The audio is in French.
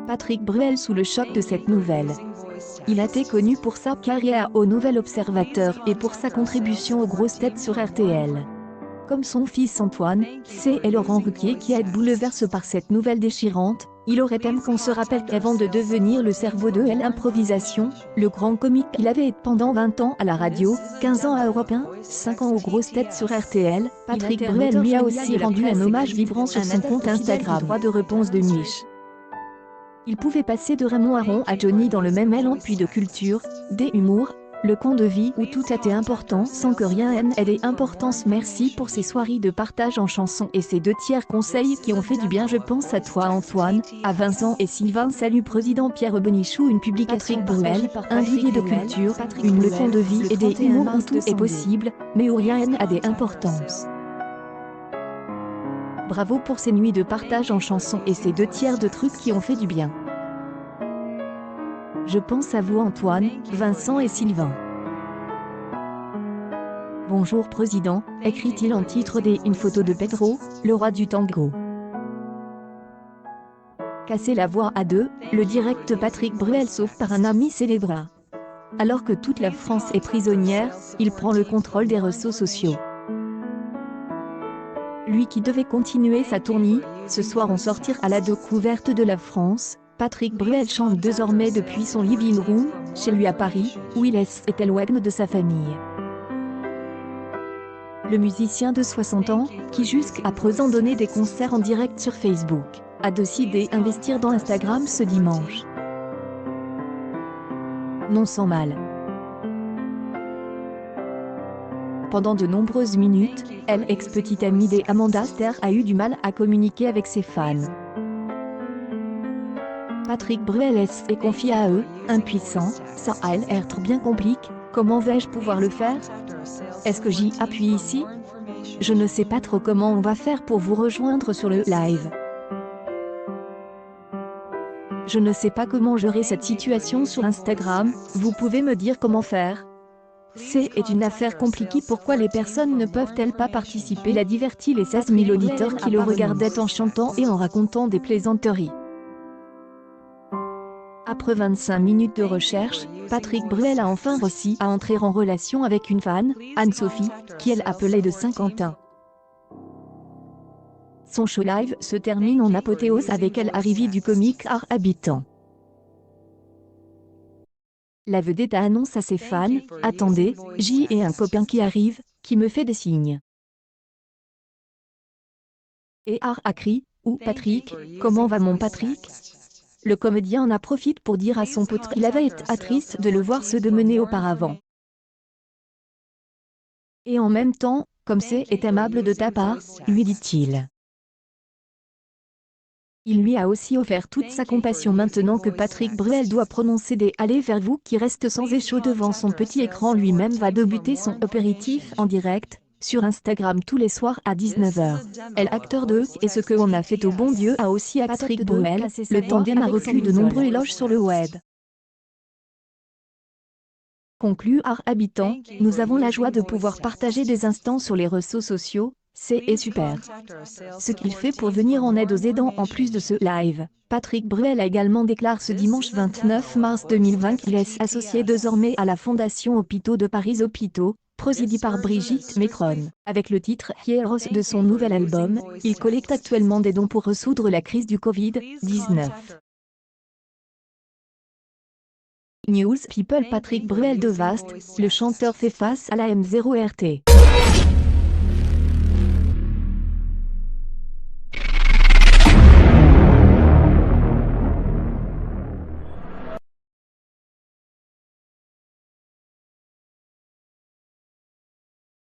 Patrick Bruel sous le choc de cette nouvelle. Il a été connu pour sa carrière au Nouvel Observateur et pour sa contribution aux grosses têtes sur RTL. Comme son fils Antoine, c'est Laurent Ruquier qui a été bouleversé par cette nouvelle déchirante. Il aurait aimé qu'on se rappelle qu'avant de devenir le cerveau de l'improvisation, le grand comique qu'il avait été pendant 20 ans à la radio, 15 ans à Europe 1, 5 ans aux grosses têtes sur RTL, Patrick Bruel lui a aussi rendu un hommage vibrant sur son compte Instagram. Droit de réponse de Mich. Il pouvait passer de Raymond Aron à Johnny dans le même élan, puis de culture, des humours, le con de vie où tout était important sans que rien n'ait d'importance. Merci pour ces soirées de partage en chansons et ces 2/3 conseils qui ont fait du bien. Je pense à toi Antoine, à Vincent et Sylvain. Salut président Pierre Benichou. Une publication Bruel, un billet de culture, une leçon de vie et des humours où tout est possible, mais où rien n'a d'importance. Bravo pour ces nuits de partage en chansons et ces 2/3 de trucs qui ont fait du bien. Je pense à vous Antoine, Vincent et Sylvain. Bonjour président, écrit-il en titre une photo de Pedro, le roi du tango. Casser la voix à deux, le direct Patrick Bruel sauve par un ami célèbre. Alors que toute la France est prisonnière, il prend le contrôle des réseaux sociaux. Lui qui devait continuer sa tournée, ce soir en sortir à la découverte de la France, Patrick Bruel chante désormais depuis son living room, chez lui à Paris, où il est éloigné de sa famille. Le musicien de 60 ans, qui jusqu'à présent donnait des concerts en direct sur Facebook, a décidé d'investir dans Instagram ce dimanche. Non sans mal. Pendant de nombreuses minutes, l'ex-petite amie d'Amanda Ster a eu du mal à communiquer avec ses fans. Patrick Bruel est confié à eux, impuissant, ça a l'air trop bien compliqué, comment vais-je pouvoir le faire? Est-ce que j'y appuie ici? Je ne sais pas trop comment on va faire pour vous rejoindre sur le live. Je ne sais pas comment gérer cette situation sur Instagram, vous pouvez me dire comment faire? C'est une affaire compliquée. Pourquoi les personnes ne peuvent-elles pas participer? Il a diverti les 16 000 auditeurs qui le regardaient en chantant et en racontant des plaisanteries. Après 25 minutes de recherche, Patrick Bruel a enfin réussi à entrer en relation avec une fan, Anne-Sophie, qui elle appelait de Saint-Quentin. Son show live se termine en apothéose avec l'arrivée du comique Art Habitant. La vedette annonce à ses fans, « Attendez, j'y ai un copain qui arrive, qui me fait des signes. » Et Art a crié, « Ou Patrick, comment va mon Patrick ?» Le comédien en a profité pour dire à son pote qu'il avait été triste de le voir se démener auparavant. Et en même temps, comme c'est aimable de ta part, lui dit-il. Il lui a aussi offert toute sa compassion maintenant que Patrick Bruel doit prononcer des « Allez vers vous » qui reste sans écho devant son petit écran. Lui-même va débuter son apéritif en direct, sur Instagram tous les soirs à 19h. L'acteur de « Et ce que on a fait au bon Dieu » a aussi à Patrick Bruel, le tandem a reçu de nombreux éloges sur le web. Conclut Art Habitant, nous avons la joie de pouvoir partager des instants sur les réseaux sociaux, c'est super. Ce qu'il fait pour venir en aide aux aidants en plus de ce live. Patrick Bruel a également déclaré ce dimanche 29 mars 2020 qu'il est associé désormais à la Fondation Hôpitaux de Paris Hôpitaux, présidée par Brigitte Macron. Avec le titre Heroes de son nouvel album, il collecte actuellement des dons pour résoudre la crise du Covid-19. News People. Patrick Bruel de Vaste, le chanteur fait face à la M0 RT.